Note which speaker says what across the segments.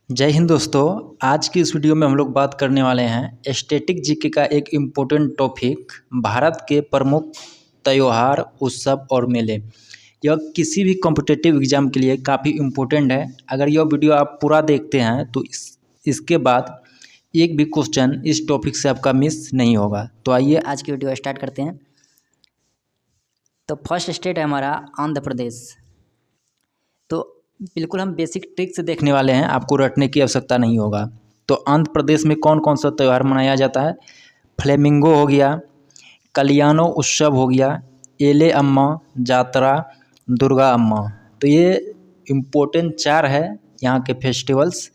Speaker 1: जय हिंद दोस्तों। आज की इस वीडियो में हम लोग बात करने वाले हैं स्टैटिक जीके का एक इम्पोर्टेंट टॉपिक, भारत के प्रमुख त्योहार, उत्सव और मेले। यह किसी भी कॉम्पिटिटिव एग्जाम के लिए काफ़ी इम्पोर्टेंट है। अगर यह वीडियो आप पूरा देखते हैं तो इसके बाद एक भी क्वेश्चन इस टॉपिक से आपका मिस नहीं होगा। तो आइए
Speaker 2: आज की वीडियो स्टार्ट करते हैं। तो फर्स्ट स्टेट है हमारा आंध्र प्रदेश। तो बिल्कुल हम बेसिक ट्रिक से
Speaker 1: देखने वाले हैं, आपको रटने की आवश्यकता नहीं होगा। तो आंध्र प्रदेश में कौन कौन सा त्यौहार मनाया जाता है? फ्लेमिंगो हो गया, कल्याणो उत्सव हो गया, एले अम्मा जात्रा, दुर्गा अम्मा। तो ये इम्पोर्टेंट 4 है यहाँ के फेस्टिवल्स।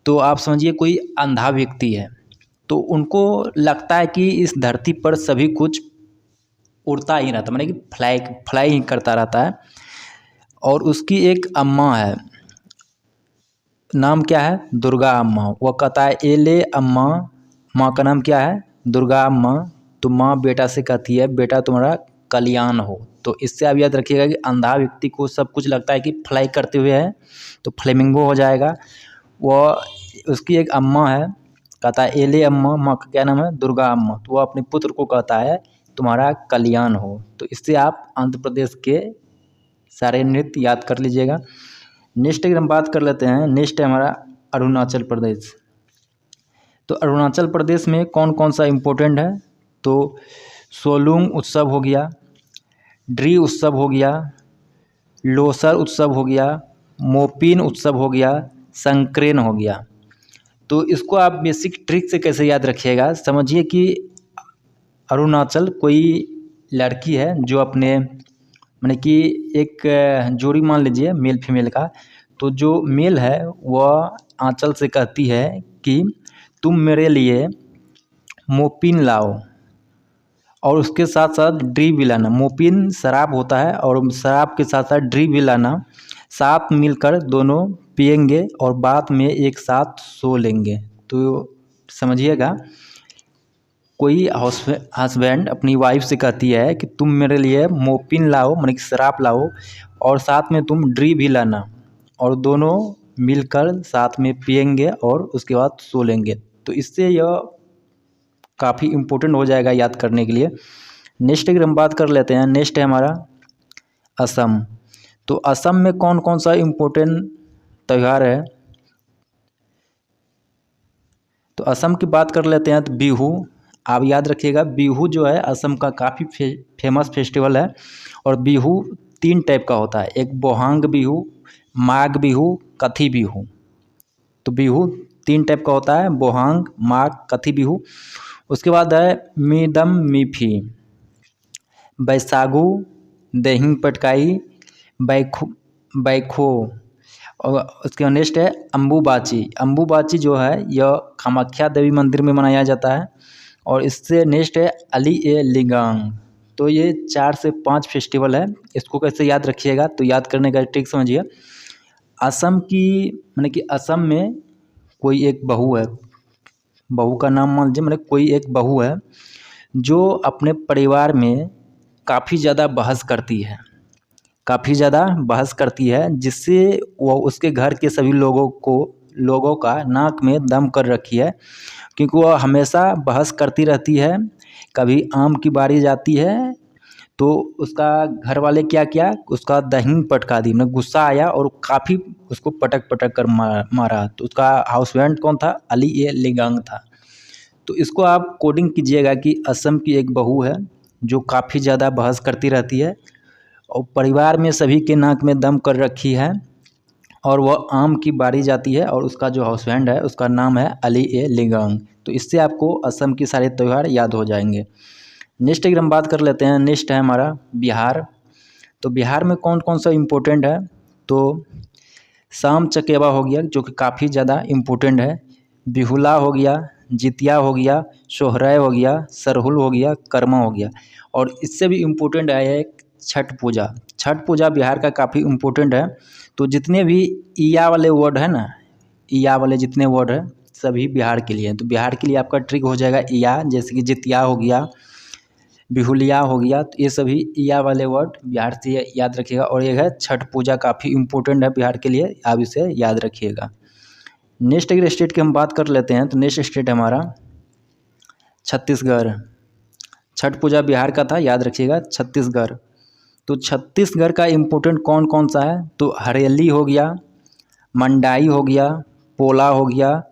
Speaker 1: तो आप समझिए कोई अंधा व्यक्ति है तो उनको लगता है कि इस धरती पर सभी कुछ उड़ता ही रहता, माने कि फ्लाई ही करता रहता है। और उसकी एक अम्मा है, नाम क्या है? दुर्गा अम्मा। वो कहता है एले अम्मा, माँ का नाम क्या है? दुर्गा अम्मा। तो माँ बेटा से कहती है बेटा तुम्हारा कल्याण हो। तो इससे आप याद रखिएगा कि अंधा व्यक्ति को सब कुछ लगता है कि फ्लाई करते हुए है, तो फ्लेमिंगो हो जाएगा। वो उसकी एक अम्मा है, कहता है एले अम्मा, माँ का क्या नाम है? दुर्गा अम्मा। तो वो अपने पुत्र को कहता है तुम्हारा कल्याण हो। तो इससे आप आंध्र प्रदेश के सारे नृत्य याद कर लीजिएगा। नेक्स्ट अगर हम बात कर लेते हैं, नेक्स्ट है हमारा अरुणाचल प्रदेश। तो अरुणाचल प्रदेश में कौन कौन सा इम्पोर्टेंट है? तो सोलुंग उत्सव हो गया, ड्री उत्सव हो गया, लोसर उत्सव हो गया, मोपिन उत्सव हो गया, संक्रेन हो गया। तो इसको आप बेसिक ट्रिक से कैसे याद रखिएगा, समझिए कि अरुणाचल कोई लड़की है जो अपने माने कि एक जोड़ी मान लीजिए मेल फीमेल का। तो जो मेल है वह आंचल से कहती है कि तुम मेरे लिए मोपिन लाओ और उसके साथ साथ ड्री भी लाना। मोपिन शराब होता है और शराब के साथ साथ ड्री भी लाना। साथ मिलकर दोनों पिएंगे और बाद में एक साथ सो लेंगे। तो समझिएगा कोई हस्बैंड अपनी वाइफ से कहती है कि तुम मेरे लिए मोपिन लाओ, माने कि शराब लाओ, और साथ में तुम ड्री भी लाना, और दोनों मिलकर साथ में पिएंगे और उसके बाद सो लेंगे। तो इससे यह काफ़ी इम्पोर्टेंट हो जाएगा याद करने के लिए। नेक्स्ट अगर हम बात कर लेते हैं, नेक्स्ट है हमारा असम। तो असम में कौन कौन सा इम्पोर्टेंट त्यौहार है? तो असम की बात कर लेते हैं तो बिहू। आप याद रखिएगा बिहू जो है असम का काफ़ी फेमस फेस्टिवल है। और बिहू 3 टाइप का होता है, एक बोहांग बिहू, माघ बिहू, कथी बिहू। तो बिहू 3 टाइप का होता है, बोहांग, माघ, कथी बिहू। उसके बाद है मीदम मीफी, बैसागु, दहिंग पटकाई, बैखो। और उसके नेक्स्ट है अम्बुबाची। अम्बुबाची जो है यह कामाख्या देवी मंदिर में मनाया जाता है। और इससे नेक्स्ट है अली ए लिगांग। तो ये 4 से 5 फेस्टिवल है। इसको कैसे याद रखिएगा, तो याद करने का ट्रिक समझिए। असम की माने कि असम में कोई एक बहू है, बहू का नाम मान लीजिए, माने कोई एक बहू है जो अपने परिवार में काफ़ी ज़्यादा बहस करती है, काफ़ी ज़्यादा बहस करती है, जिससे वो उसके घर के सभी लोगों का नाक में दम कर रखी है, क्योंकि वह हमेशा बहस करती रहती है। कभी आम की बारी जाती है तो उसका घर वाले क्या किया, उसका दही पटका दी, मतलब गुस्सा आया और काफ़ी उसको पटक पटक कर मारा। तो उसका हाउसबैंड कौन था? अली ए लिगांग था। तो इसको आप कोडिंग कीजिएगा कि असम की एक बहू है जो काफ़ी ज़्यादा बहस करती रहती है और परिवार में सभी के नाक में दम कर रखी है, और वह आम की बारी जाती है और उसका जो हाउसबैंड है उसका नाम है अली ए लिगांग। तो इससे आपको असम की सारे त्यौहार याद हो जाएंगे। नेक्स्ट अगर हम बात कर लेते हैं, नेक्स्ट है हमारा बिहार। तो बिहार में कौन कौन सा इम्पोर्टेंट है? तो शाम चकेवा हो गया जो कि काफ़ी ज़्यादा इम्पोर्टेंट है, बिहुला हो गया, जितिया हो गया, सोहराय हो गया, सरहुल हो गया, कर्मा हो गया। और इससे भी इम्पोर्टेंट है एक छठ पूजा। छठ पूजा बिहार का काफ़ी इम्पोर्टेंट है। तो जितने भी ईया वाले वर्ड है ना, ईया वाले जितने वर्ड है सभी बिहार के लिए हैं। तो बिहार के लिए आपका ट्रिक हो जाएगा ईया, जैसे कि जितिया हो गया, बिहुलिया हो गया। तो ये सभी ईया वाले वर्ड बिहार से याद रखिएगा। और ये है छठ पूजा, काफ़ी इम्पोर्टेंट है बिहार के लिए, आप इसे याद रखिएगा। नेक्स्ट अगर स्टेट की हम बात कर लेते हैं तो नेक्स्ट स्टेट है हमारा छत्तीसगढ़। छठ पूजा बिहार का था, याद रखिएगा, छत्तीसगढ़। तो छत्तीसगढ़ का इम्पोर्टेंट कौन कौन सा है, तो हरेली हो गया, मंडाई हो गया, पोला हो गया,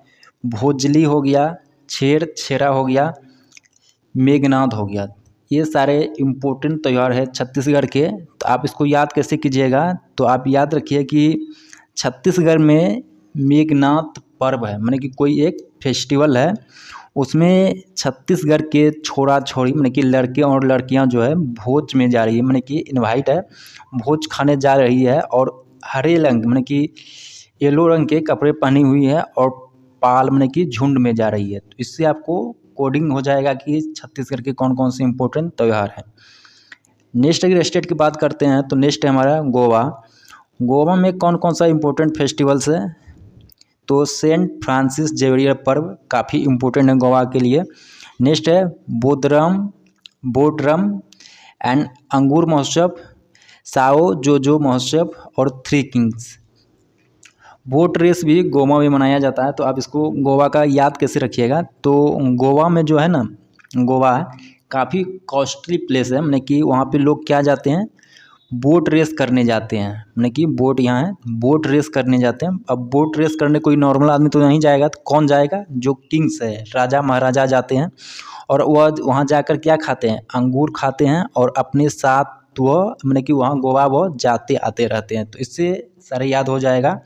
Speaker 1: भोजली हो गया, छेरा हो गया, मेघनाद हो गया। ये सारे इम्पोर्टेंट त्यौहार है छत्तीसगढ़ के। तो आप इसको याद कैसे कीजिएगा, तो आप याद रखिए कि छत्तीसगढ़ में मेघनाद पर्व है, माने कि कोई एक फेस्टिवल है, उसमें छत्तीसगढ़ के छोरा छोरी माने कि लड़के और लड़कियां जो है भोज में जा रही है, माने कि इनवाइट है, भोज खाने जा रही है, और हरे रंग माने कि येलो रंग के कपड़े पहनी हुई है और पाल माने कि झुंड में जा रही है। तो इससे आपको कोडिंग हो जाएगा कि छत्तीसगढ़ के कौन कौन से इम्पोर्टेंट त्यौहार हैं। नेक्स्ट अगर स्टेट की बात करते हैं तो नेक्स्ट है हमारा गोवा। गोवा में कौन कौन सा इम्पोर्टेंट फेस्टिवल्स है, तो सेंट फ्रांसिस जेवियर पर्व काफ़ी इम्पोर्टेंट है गोवा के लिए। नेक्स्ट है बोडरम एंड अंगूर महोत्सव, साओ जोजो महोत्सव और थ्री किंग्स। बोट रेस भी गोवा में मनाया जाता है। तो आप इसको गोवा का याद कैसे रखिएगा, तो गोवा में जो है ना, गोवा काफ़ी कॉस्टली प्लेस है, माने कि वहाँ पे लोग क्या जाते हैं, बोट रेस करने जाते हैं, माने कि बोट यहाँ है, बोट रेस करने जाते हैं। अब बोट रेस करने कोई नॉर्मल आदमी तो नहीं जाएगा, तो कौन जाएगा, जो किंग्स है, राजा महाराजा जाते हैं, और वह वहाँ जाकर क्या खाते हैं, अंगूर खाते हैं, और अपने साथ वह माने कि वहाँ गोवा वो जाते आते रहते हैं। तो इससे सारे याद हो जाएगा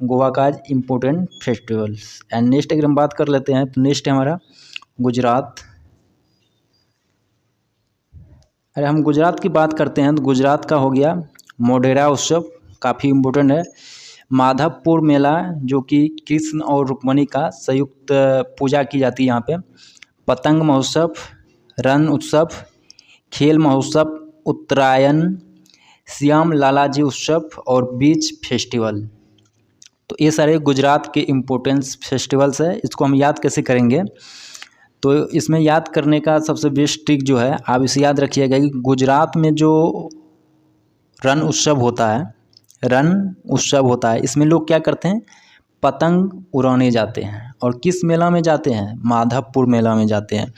Speaker 1: गोवा का इम्पोर्टेंट फेस्टिवल्स। एंड नेक्स्ट अगर हम बात कर लेते हैं तो नेक्स्ट है हमारा गुजरात। अरे हम गुजरात की बात करते हैं तो गुजरात का हो गया मोढेरा उत्सव, काफ़ी इम्पोर्टेंट है। माधवपुर मेला, जो कि कृष्ण और रुक्मणी का संयुक्त पूजा की जाती है यहाँ पे। पतंग महोत्सव, रण उत्सव, खेल महोत्सव, उत्तरायण, श्याम लालाजी उत्सव और बीच फेस्टिवल। तो ये सारे गुजरात के इम्पोर्टेंस फेस्टिवल्स है। इसको हम याद कैसे करेंगे, तो इसमें याद करने का सबसे बेस्ट ट्रिक जो है, आप इसे याद रखिएगा कि गुजरात में जो रण उत्सव होता है, इसमें लोग क्या करते हैं, पतंग उड़ाने जाते हैं। और किस मेला में जाते हैं, माधवपुर मेला में जाते हैं।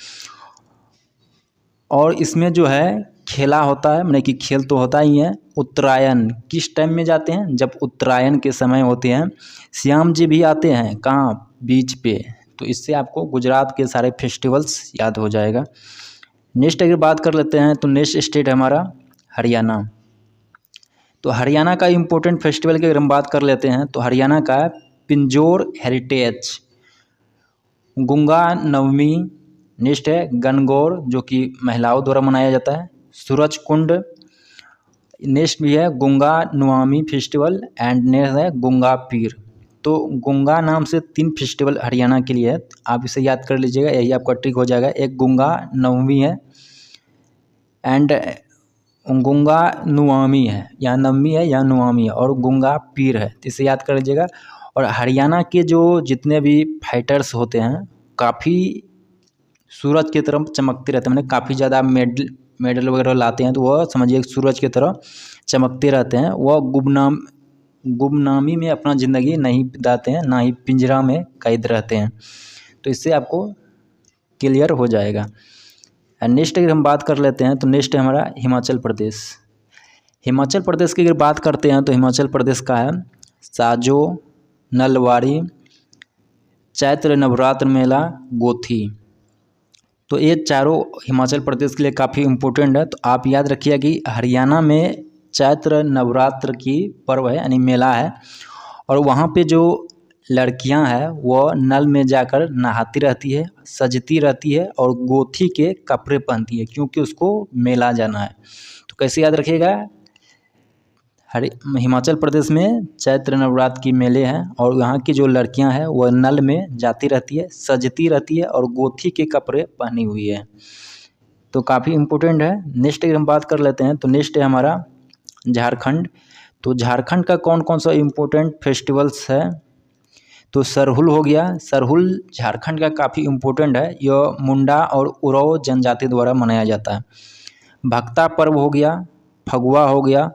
Speaker 1: और इसमें जो है खेला होता है, माने कि खेल तो होता ही है। उत्तरायण किस टाइम में जाते हैं, जब उत्तरायण के समय होते हैं। श्याम जी भी आते हैं कहाँ, बीच पे। तो इससे आपको गुजरात के सारे फेस्टिवल्स याद हो जाएगा। नेक्स्ट अगर बात कर लेते हैं तो नेक्स्ट स्टेट है हमारा हरियाणा। तो हरियाणा का इम्पोर्टेंट फेस्टिवल की अगर हम बात कर लेते हैं तो हरियाणा का है पिंजौर हेरिटेज, गंगा नवमी। नेक्स्ट है गणगौर, जो कि महिलाओं द्वारा मनाया जाता है। सूरज कुंड, नेक्स्ट भी है गंगा नवमी फेस्टिवल, एंड नेक्स्ट है गंगा पीर। तो गंगा नाम से 3 फेस्टिवल हरियाणा के लिए है, आप इसे याद कर लीजिएगा, यही आपका ट्रिक हो जाएगा। एक गंगा नवमी है एंड गंगा नवमी है, या नवमी है या नवमी है, और गंगा पीर है, तो इसे याद कर लीजिएगा। और हरियाणा के जो जितने भी फाइटर्स होते हैं काफ़ी सूरज की तरफ चमकते रहते हैं, मैंने काफ़ी ज़्यादा मेडल वगैरह लाते हैं, तो वह समझिए सूरज की तरह चमकते रहते हैं। वह गुमनामी में अपना ज़िंदगी नहीं बिताते हैं, ना ही पिंजरा में कैद रहते हैं। तो इससे आपको क्लियर हो जाएगा। एंड नेक्स्ट अगर हम बात कर लेते हैं तो नेक्स्ट है हमारा हिमाचल प्रदेश। हिमाचल प्रदेश की अगर बात करते हैं तो हिमाचल प्रदेश का है साजो, नलवाड़ी, चैत्र नवरात्र मेला, गोथी। तो ये चारों हिमाचल प्रदेश के लिए काफ़ी इम्पोर्टेंट है। तो आप याद रखिए कि हरियाणा में चैत्र नवरात्र की पर्व है, यानी मेला है, और वहाँ पे जो लड़कियां हैं वह नल में जाकर नहाती रहती है, सजती रहती है और गोथी के कपड़े पहनती है, क्योंकि उसको मेला जाना है। तो कैसे याद रखिएगा, हिमाचल प्रदेश में चैत्र नवरात्र की मेले हैं, और यहाँ की जो लड़कियां हैं वह नल में जाती रहती है, सजती रहती है और गोथी के कपड़े पहनी हुई है। तो काफ़ी इम्पोर्टेंट है। नेक्स्ट अगर हम बात कर लेते हैं तो नेक्स्ट है हमारा झारखंड। तो झारखंड का कौन कौन सा इम्पोर्टेंट फेस्टिवल्स है, तो सरहुल हो गया। सरहुल झारखंड का काफ़ी इम्पोर्टेंट है, यह मुंडा और उरांव जनजाति द्वारा मनाया जाता है। भक्ता पर्व हो गया, फगुआ हो गया,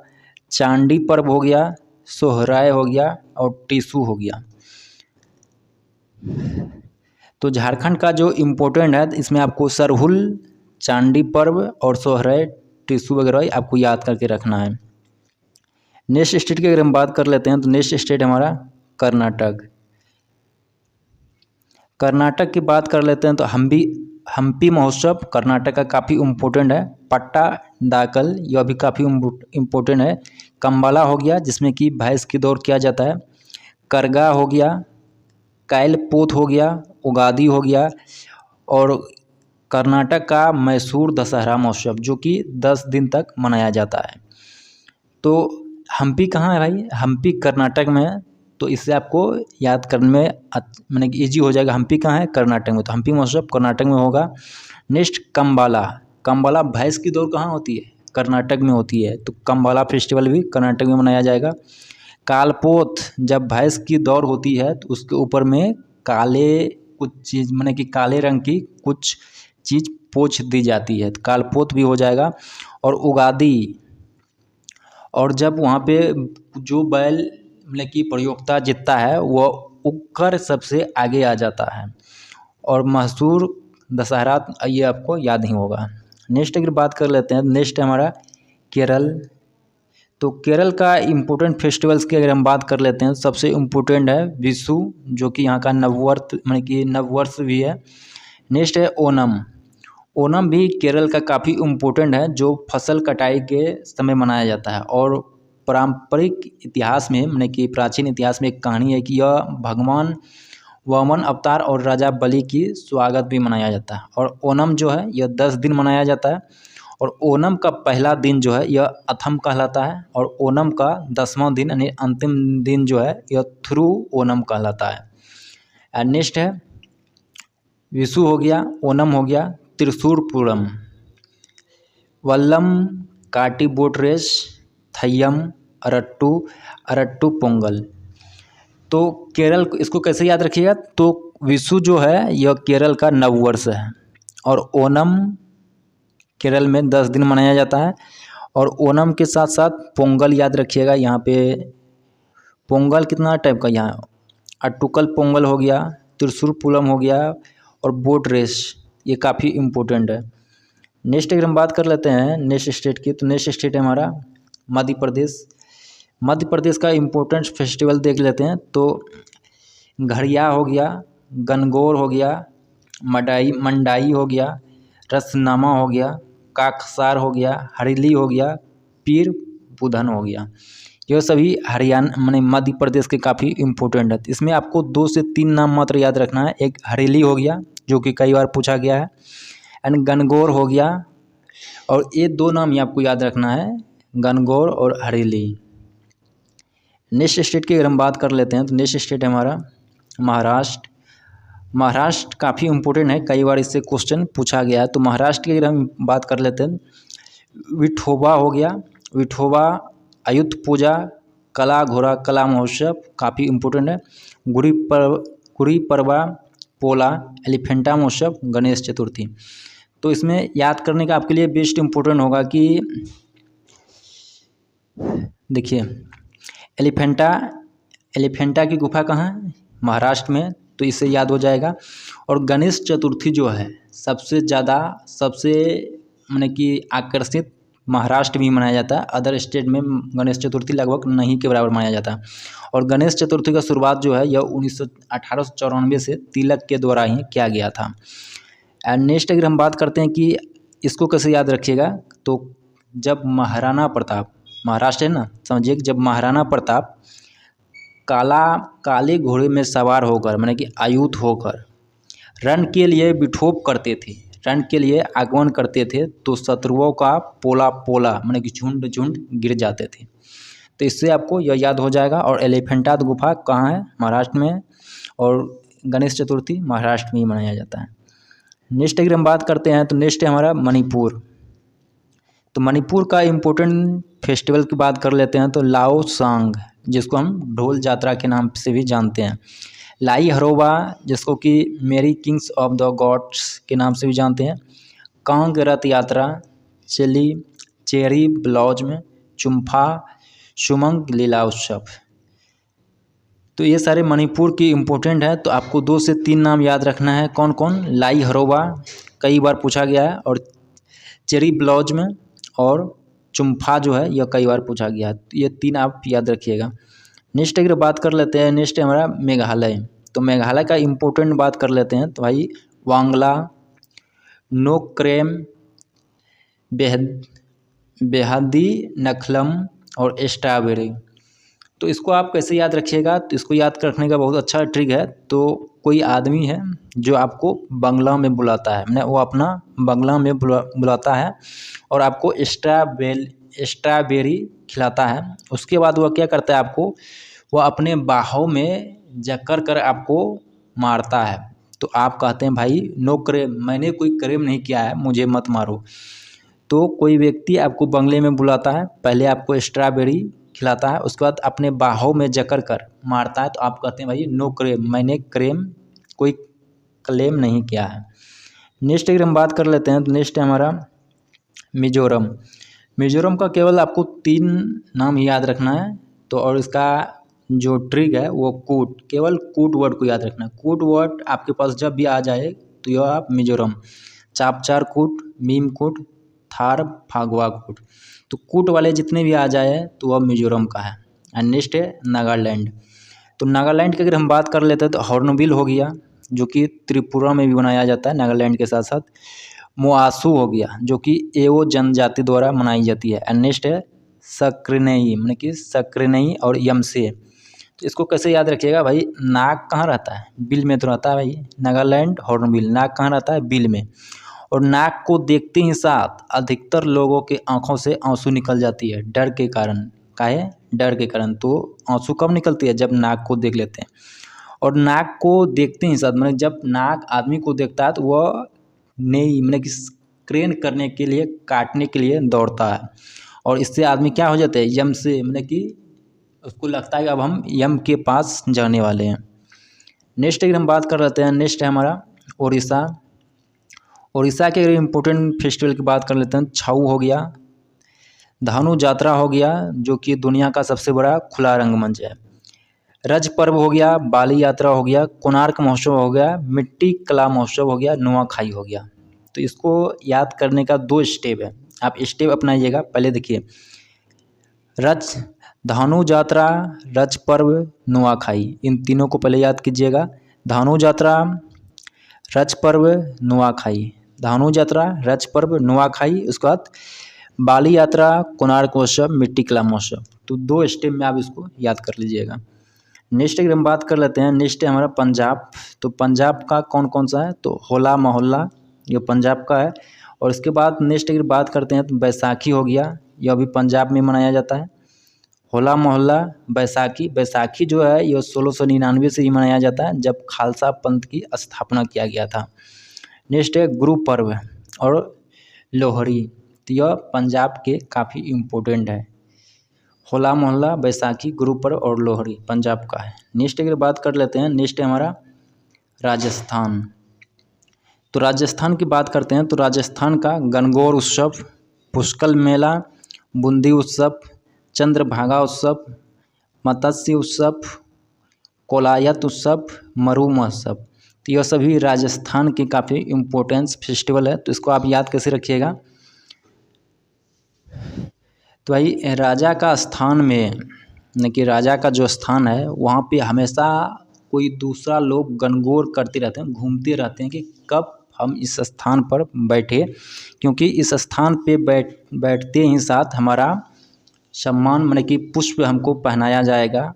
Speaker 1: चांडी पर्व हो गया, सोहराय हो गया और टीसू हो गया। तो झारखंड का जो इम्पोर्टेंट है इसमें आपको सरहुल, चांदी पर्व और सोहराय, टिशू वगैरह आपको याद करके रखना है। नेक्स्ट स्टेट की अगर हम बात कर लेते हैं तो नेक्स्ट स्टेट हमारा कर्नाटक। कर्नाटक की बात कर लेते हैं तो हम्पी महोत्सव कर्नाटक का काफ़ी इम्पोर्टेंट है। पट्टा दाकल यह भी काफ़ी इम्पोर्टेंट है। कंबाला हो गया जिसमें कि भैंस की दौड़ किया जाता है। करगा हो गया, कैलपोत हो गया, उगादी हो गया और कर्नाटक का मैसूर दशहरा महोत्सव जो कि 10 दिन तक मनाया जाता है। तो हम्पी कहाँ है भाई? हम्पी कर्नाटक में है। तो इससे आपको याद करने में माने ईजी हो जाएगा। हम्पी कहाँ है? कर्नाटक में। तो हम्पी महोत्सव कर्नाटक में होगा। नेक्स्ट कंबाला। कंबाला भैंस की दौड़ कहाँ होती है? कर्नाटक में होती है। तो कंबाला फेस्टिवल भी कर्नाटक में मनाया जाएगा। कालपोत जब भैंस की दौड़ होती है तो उसके ऊपर में काले कुछ चीज़ माने कि काले रंग की कुछ चीज़ पोंछ दी जाती है, तो कालपोत भी हो जाएगा। और उगादी, और जब वहाँ पे जो बैल मतलब कि प्रतियोगिता जीतता है वो उगकर सबसे आगे आ जाता है। और मैसूर दशहरा ये आपको याद ही होगा। नेक्स्ट अगर बात कर लेते हैं, नेक्स्ट हमारा केरल। तो केरल का इम्पोर्टेंट फेस्टिवल्स की अगर हम बात कर लेते हैं, सबसे इम्पोर्टेंट है विशु जो कि यहाँ का नववर्ष मतलब कि नववर्ष भी है। नेक्स्ट है ओनम। ओनम भी केरल का काफ़ी इम्पोर्टेंट है जो फसल कटाई के समय मनाया जाता है। और पारंपरिक इतिहास में माने कि प्राचीन इतिहास में एक कहानी है कि यह भगवान वामन अवतार और राजा बलि की स्वागत भी मनाया जाता है। और ओनम जो है यह 10 दिन मनाया जाता है। और ओनम का पहला दिन जो है यह अथम कहलाता है। और ओनम का 10वां दिन यानी अंतिम दिन जो है यह थ्रू ओनम कहलाता है। एंड नेक्स्ट है विशु हो गया, ओनम हो गया, त्रिशूर पूरम, वल्लम, काटी बोट रेस, थय्यम, अरट्टू पोंगल। तो केरल इसको कैसे याद रखिएगा? तो विशु जो है यह केरल का नववर्ष है। और ओनम केरल में 10 दिन मनाया जाता है। और ओनम के साथ साथ पोंगल याद रखिएगा। यहाँ पे पोंगल कितना टाइप का, यहाँ अट्टुकल पोंगल हो गया, त्रिशूर पूरम हो गया और बोट रेस, ये काफ़ी इम्पोर्टेंट है। नेक्स्ट अगर हम बात कर लेते हैं नेक्स्ट स्टेट की, तो नेक्स्ट स्टेट है हमारा मध्य प्रदेश। मध्य प्रदेश का इम्पोर्टेंट फेस्टिवल देख लेते हैं। तो घड़िया हो गया, गणगौर हो गया, मंडाई हो गया, रसनामा हो गया, काकसार हो गया, हरेली हो गया, पीर बुधन हो गया। ये सभी हरियाणा माने मध्य प्रदेश के काफ़ी इम्पोर्टेंट है। इसमें आपको 2 से 3 नाम मात्र याद रखना है। एक हरेली हो गया जो कि कई बार पूछा गया है, एंड गणगौर हो गया। और ये 2 नाम ही आपको याद रखना है, गणगौर और हरेली। नेक्स्ट स्टेट की अगर हम बात कर लेते हैं तो नेक्स्ट स्टेट है हमारा महाराष्ट्र। महाराष्ट्र काफ़ी इम्पोर्टेंट है, कई बार इससे क्वेश्चन पूछा गया है। तो महाराष्ट्र की अगर हम बात कर लेते हैं, विठोबा हो गया, विठोबा, आयुध पूजा, कला घोड़ा कला महोत्सव काफ़ी इम्पोर्टेंट है। गुड़ी पड़वा, पोला, एलिफेंटा महोत्सव, गणेश चतुर्थी। तो इसमें याद करने का आपके लिए बेस्ट इम्पोर्टेंट होगा कि देखिए एलिफेंटा की गुफा कहाँ है? महाराष्ट्र में, तो इससे याद हो जाएगा। और गणेश चतुर्थी जो है सबसे माने कि आकर्षित महाराष्ट्र में मनाया जाता है। अदर स्टेट में गणेश चतुर्थी लगभग नहीं के बराबर मनाया जाता है। और गणेश चतुर्थी का शुरुआत जो है यह 1894 से तिलक के द्वारा ही किया गया था। एंड नेक्स्ट अगर हम बात करते हैं कि इसको कैसे याद रखिएगा, तो जब महाराणा प्रताप, महाराष्ट्र है ना, समझिए जब महाराणा प्रताप काले घोड़े में सवार होकर माने कि आयुध होकर रण के लिए विठोब करते थे, रण के लिए आगमन करते थे, तो शत्रुओं का पोला माने कि झुंड गिर जाते थे। तो इससे आपको यह याद हो जाएगा। और एलिफेंटा गुफा कहाँ है? महाराष्ट्र में। और गणेश चतुर्थी महाराष्ट्र में ही मनाया जाता है। नेक्स्ट अगर हम बात करते हैं तो नेक्स्ट है हमारा मणिपुर। तो मणिपुर का इम्पोर्टेंट फेस्टिवल की बात कर लेते हैं। तो लाओ सांग जिसको हम ढोल यात्रा के नाम से भी जानते हैं, लाई हरोबा जिसको कि मेरी किंग्स ऑफ द गॉड्स के नाम से भी जानते हैं, कांग रथ यात्रा, चेरी ब्लाउज में, चुम्फा, सुमंग लीला उत्सव। तो ये सारे मणिपुर की इम्पोर्टेंट है। तो आपको 2 से 3 नाम याद रखना है। कौन कौन? लाई हरोबा कई बार पूछा गया है, और चेरी ब्लाउज में, और चुम्फा जो है यह कई बार पूछा गया है। तो ये 3 आप याद रखिएगा। नेक्स्ट अगर बात कर लेते हैं, नेक्स्ट है हमारा मेघालय। तो मेघालय का इम्पोर्टेंट बात कर लेते हैं। तो भाई वांगला, नोक्रेम, बेहदी, नखलम और स्ट्रॉबेरी। तो इसको आप कैसे याद रखिएगा? तो इसको याद रखने का बहुत अच्छा ट्रिक है। तो कोई आदमी है जो आपको बंगला में बुलाता है, मैंने वो अपना बंगला में बुलाता है और आपको स्ट्रॉबेरी खिलाता है। उसके बाद वह क्या करता है, आपको वह अपने बाहों में जकड़ कर आपको मारता है। तो आप कहते हैं भाई नो क्रेम, मैंने कोई क्रेम नहीं किया है, मुझे मत मारो। तो कोई व्यक्ति आपको बंगले में बुलाता है, पहले आपको स्ट्रॉबेरी खिलाता है, उसके बाद अपने बाहों में जकड़ कर मारता है। तो आप कहते हैं भाई नो क्रेम, मैंने कोई क्लेम नहीं किया है। नेक्स्ट अगर हम बात कर लेते हैं, तो नेक्स्ट है हमारा मिजोरम। मिजोरम का केवल आपको 3 नाम ही याद रखना है। तो और इसका जो ट्रिक है वो कूट, केवल कूट वर्ड को याद रखना है। कूट वर्ड आपके पास जब भी आ जाए तो यह आप मिजोरम, चापचार कूट, मीम कूट, थार फागवा कूट। तो कूट वाले जितने भी आ जाए तो वह मिजोरम का है। एंड नेक्स्ट है नागालैंड। तो नागालैंड की अगर हम बात कर लेते हैं तो हॉर्नबिल हो गया, जो कि त्रिपुरा में भी बनाया जाता है नागालैंड के साथ साथ। मुआसू हो गया, जो कि एओ जनजाति द्वारा मनाई जाती है। एंड नेक्स्ट है सक्रिनई, मतलब कि सक्रिनई और यमसे। तो इसको कैसे याद रखिएगा भाई? नाक कहाँ रहता है? बिल में तो रहता है भाई। नागालैंड हॉर्नबिल, नाक कहाँ रहता है? बिल में। और नाक को देखते ही साथ अधिकतर लोगों के आंखों से आंसू निकल जाती है, डर के कारण। काहे? डर के कारण। तो आंसू कब निकलती है? जब नाक को देख लेते हैं। और नाक को देखते ही साथ, मतलब जब नाक आदमी को देखता है तो वह नहीं, मतलब कि क्रेन करने के लिए, काटने के लिए दौड़ता है। और इससे आदमी क्या हो जाता है? यम से, मतलब कि उसको लगता है कि अब हम यम के पास जाने वाले हैं। नेक्स्ट अगर हम बात कर लेते हैं, नेक्स्ट है हमारा उड़ीसा। उड़ीसा के अगर इम्पोर्टेंट फेस्टिवल की बात कर लेते हैं, छऊ हो गया, धानु जात्रा हो गया, जो कि दुनिया का सबसे बड़ा खुला रंगमंच है। रज पर्व हो गया, बाली यात्रा हो गया, कोणार्क महोत्सव हो गया, मिट्टी कला महोत्सव हो गया, नुआखाई हो गया। तो इसको याद करने का 2 स्टेप है, आप स्टेप अपनाइएगा। पहले देखिए, रज धानु जात्रा, रज पर्व, नुआखाई, इन तीनों को पहले याद कीजिएगा। धानु जात्रा, रज पर्व, नुआखाई। धानु यात्रा, रज पर्व, नुआखाई, उसके बाद बाली यात्रा, कोणार्क महोत्सव, मिट्टी कला महोत्सव। तो 2 स्टेप में आप इसको याद कर लीजिएगा। नेक्स्ट अगर हम बात कर लेते हैं, नेक्स्ट है हमारा पंजाब। तो पंजाब का कौन कौन सा है? तो होला मोहल्ला, ये पंजाब का है। और इसके बाद नेक्स्ट अगर बात करते हैं तो बैसाखी हो गया, यह भी पंजाब में मनाया जाता है। होला मोहल्ला, बैसाखी। बैसाखी जो है यह 1699 से ही मनाया जाता है, जब खालसा पंथ की स्थापना किया गया था। नेक्स्ट है गुरु पर्व और लोहड़ी। तो यह पंजाब के काफ़ी इम्पोर्टेंट है। होला मोहल्ला, बैसाखी, गुरु पर्व और लोहड़ी पंजाब का है। नेक्स्ट अगर बात कर लेते हैं, नेक्स्ट है हमारा राजस्थान। तो राजस्थान की बात करते हैं तो राजस्थान का गणगौर उत्सव, पुष्कर मेला, बूंदी उत्सव, चंद्रभागा उत्सव, मत्स्य उत्सव, कोलायत उत्सव, मरु महोत्सव। तो यह सभी राजस्थान के काफ़ी इम्पोर्टेंस फेस्टिवल है। तो इसको आप याद कैसे रखिएगा? तो भाई राजा का स्थान में, यानी कि राजा का जो स्थान है वहाँ पे हमेशा कोई दूसरा लोग गणगौर करते रहते हैं, घूमते रहते हैं कि कब हम इस स्थान पर बैठे, क्योंकि इस स्थान पे बैठते ही साथ हमारा सम्मान, माने कि पुष्प हमको पहनाया जाएगा।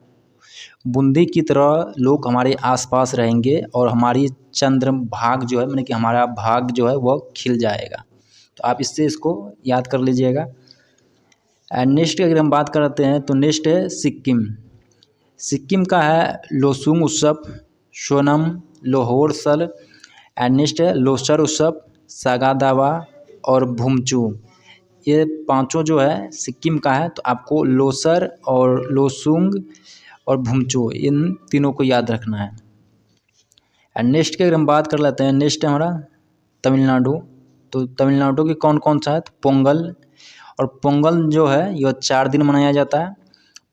Speaker 1: बूंदी की तरह लोग हमारे आसपास रहेंगे और हमारी चंद्र भाग जो है, माने कि हमारा भाग जो है वह खिल जाएगा। तो आप इससे इसको याद कर लीजिएगा। एंड नेक्स्ट अगर हम बात करते हैं तो नेक्स्ट है सिक्किम। सिक्किम का है लोसुंग उत्सव, सोनम, लोहोरसल। एंड नेक्स्ट है लोसर उत्सव, सागा दावा और भूमचू। ये 5 जो है सिक्किम का है। तो आपको लोसर और लोसुंग और भूमचू, इन तीनों को याद रखना है। एंड नेक्स्ट की अगर हम बात कर लेते हैं, नेक्स्ट है हमारा तमिलनाडु। तो तमिलनाडु के कौन कौन सा है? तो पोंगल। और पोंगल जो है यह 4 दिन मनाया जाता है।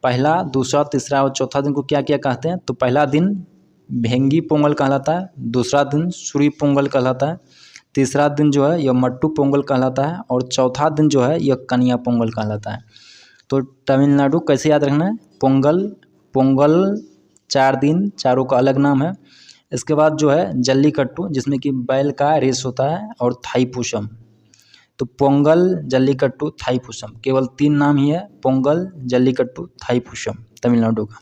Speaker 1: पहला, दूसरा, तीसरा और चौथा दिन को क्या क्या कहते हैं? तो पहला दिन भेंगी पोंगल कहलाता है, दूसरा दिन सूरी पोंगल कहलाता है, तीसरा दिन जो है यह मट्टू पोंगल कहलाता है और चौथा दिन जो है यह कनिया पोंगल कहलाता है। तो तमिलनाडु कैसे याद रखना है? पोंगल 4 दिन, चारों का अलग नाम है। इसके बाद जो है जल्लीकट्टू, जिसमें कि बैल का रेस होता है, और थाईपुसम। तो पोंगल, जल्लीकट्टू, थाईपुसम, केवल 3 नाम ही है, पोंगल, जल्लीकट्टू, थाईपुसम तमिलनाडु का।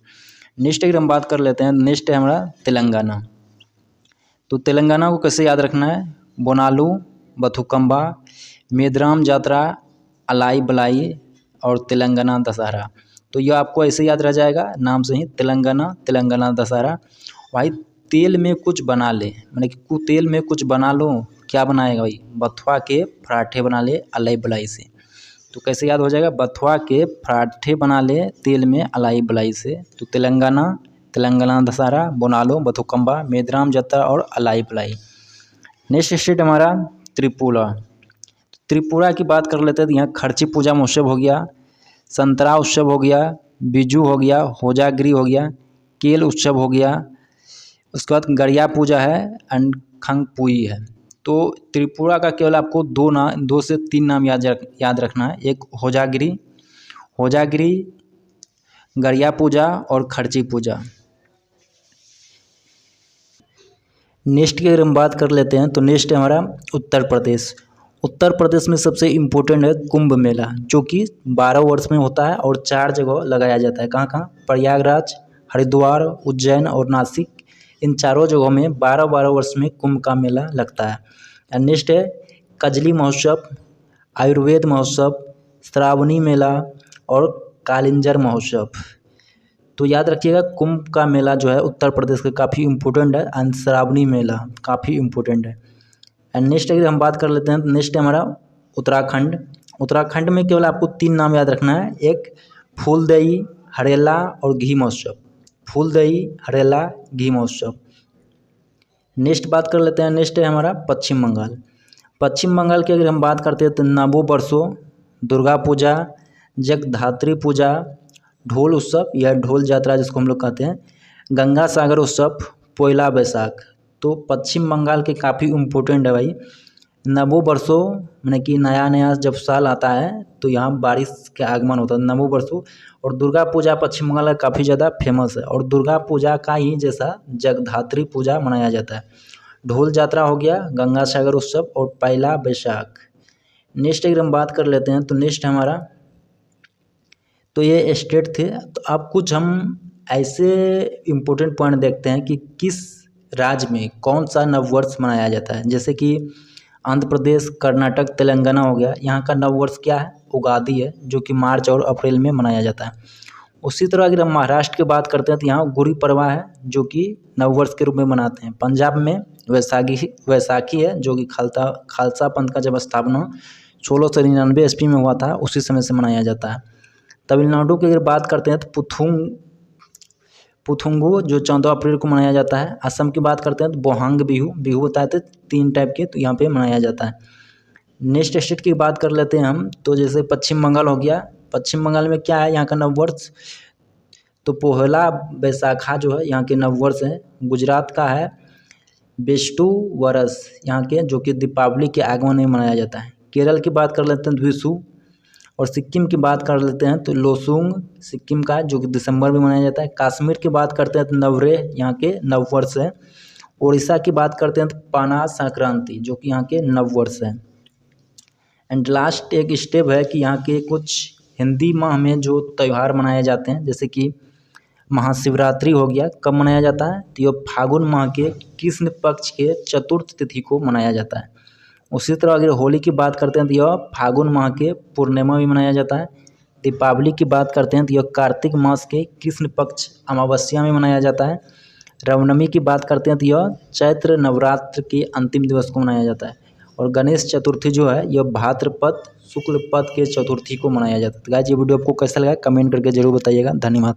Speaker 1: नेक्स्ट अगर हम बात कर लेते हैं, नेक्स्ट है हमारा तेलंगाना। तो तेलंगाना को कैसे याद रखना है? बोनालू, बथुकम्बा, मेदराम जात्रा, अलाई बलाई और तेलंगाना दशहरा। तो यह आपको ऐसे याद रह जाएगा नाम से ही, तेलंगाना दशहरा। भाई तेल में कुछ बना ले, मैंने कि तेल में कुछ बना लो, क्या बनाएगा भाई? बथुआ के पराठे बना ले अलाई बलाई से। तो कैसे याद हो जाएगा? बथुआ के पराठे बना ले तेल में अलाई बलाई से। तो तेलंगाना दशहरा, बोनालो, बथुकम्बा, मेदराम जात्रा और अलाई बलाई। नेक्स्ट स्टेट हमारा त्रिपुरा। त्रिपुरा की बात कर लेते हैं तो यहाँ खर्ची पूजा महोत्सव हो गया, संतरा उत्सव हो गया, बिजू हो गया, होजागिरी हो गया, केल उत्सव हो गया, उसके बाद गरिया पूजा है एंड खंगपुई है। तो त्रिपुरा का केवल आपको 2 से 3 नाम याद रखना है। एक होजागिरी, गरिया पूजा और खर्ची पूजा। नेक्स्ट की अगर हम बात कर लेते हैं तो नेक्स्ट है हमारा उत्तर प्रदेश। उत्तर प्रदेश में सबसे इम्पोर्टेंट है कुंभ मेला, जो कि 12 वर्ष में होता है और 4 जगह लगाया जाता है। कहाँ कहाँ? प्रयागराज, हरिद्वार, उज्जैन और नासिक। इन चारों जगहों में 12-12 वर्ष में कुंभ का मेला लगता है। एंड नेक्स्ट है कजली महोत्सव, आयुर्वेद महोत्सव, श्रावणी मेला और कालिंजर महोत्सव। तो याद रखिएगा कुंभ का मेला जो है उत्तर प्रदेश का काफ़ी इम्पोर्टेंट है एंड श्रावणी मेला काफ़ी इम्पोर्टेंट है। एंड नेक्स्ट अगर हम बात कर लेते हैं तो नेक्स्ट है हमारा उत्तराखंड। उत्तराखंड में केवल आपको 3 नाम याद रखना है। एक फूलदेई, हरेला और घी महोत्सव। फूलदेई, हरेला, घी महोत्सव। नेक्स्ट बात कर लेते हैं, नेक्स्ट है हमारा पश्चिम बंगाल। पश्चिम बंगाल की अगर हम बात करते हैं तो नवो बरसों, दुर्गा पूजा, जगधात्री पूजा, ढोल उत्सव या ढोल यात्रा जिसको हम लोग कहते हैं, गंगा सागर उत्सव, पोयला बैसाख। तो पश्चिम बंगाल के काफ़ी इम्पोर्टेंट है भाई। नवो बरसों मैंने कि नया जब साल आता है तो यहाँ बारिश के आगमन होता है, नवो बरसों। और दुर्गा पूजा पश्चिम बंगाल का काफ़ी ज़्यादा फेमस है और दुर्गा पूजा का ही जैसा जगधात्री पूजा मनाया जाता है। ढोल यात्रा हो गया, गंगा सागर उत्सव और पोयला बैसाख। नेक्स्ट अगर हम बात कर लेते हैं तो नेक्स्ट हमारा, तो ये स्टेट थे। तो अब कुछ हम ऐसे इम्पोर्टेंट पॉइंट देखते हैं कि किस राज्य में कौन सा नववर्ष मनाया जाता है। जैसे कि आंध्र प्रदेश, कर्नाटक, तेलंगाना हो गया, यहाँ का नववर्ष क्या है? उगादी है, जो कि मार्च और अप्रैल में मनाया जाता है। उसी तरह अगर हम महाराष्ट्र की बात करते हैं तो यहाँ गुड़ी पड़वा है, जो कि नववर्ष के रूप में मनाते हैं। पंजाब में वैसाखी है, जो कि खालसा पंथ का जब स्थापना 1699 ईस्वी में हुआ था, उसी समय से मनाया जाता है। तमिलनाडु की अगर बात करते हैं तो पुथुंगू जो 14 अप्रैल को मनाया जाता है। असम की बात करते हैं तो बोहांग बिहू होता है, तो 3 टाइप के, तो यहाँ पे मनाया जाता है। नेक्स्ट स्टेट की बात कर लेते हैं हम, तो जैसे पश्चिम बंगाल हो गया। पश्चिम बंगाल में क्या है यहाँ का नववर्ष? तो पोहला बैसाखा जो है यहाँ के नववर्ष है। गुजरात का है बेस्टू वरस, यहाँ के, जो कि दीपावली के आगमन में मनाया जाता है। केरल की बात कर लेते हैं द्विशु। और सिक्किम की बात कर लेते हैं तो लोसुंग सिक्किम का, जो कि दिसंबर में मनाया जाता है। कश्मीर की बात करते हैं तो नवरे यहाँ के नववर्ष है। उड़ीसा की बात करते हैं तो पाना संक्रांति, जो कि यहाँ के नववर्ष है। एंड लास्ट एक स्टेप है कि यहाँ के कुछ हिंदी माह में जो त्यौहार मनाए जाते हैं, जैसे कि महाशिवरात्रि हो गया, कब मनाया जाता है? तो ये फागुन माह के कृष्ण पक्ष के चतुर्थ तिथि को मनाया जाता है। उसी तरह अगर होली की बात करते हैं तो यह फागुन माह के पूर्णिमा में मनाया जाता है। दीपावली की बात करते हैं तो यह कार्तिक मास के कृष्ण पक्ष अमावस्या में मनाया जाता है। रामनवमी की बात करते हैं तो यह चैत्र नवरात्र के अंतिम दिवस को मनाया जाता है। और गणेश चतुर्थी जो है यह भाद्रपद शुक्ल पद के चतुर्थी को मनाया जाता है। तो गाइस ये वीडियो आपको कैसा लगा कमेंट करके जरूर बताइएगा। धन्यवाद।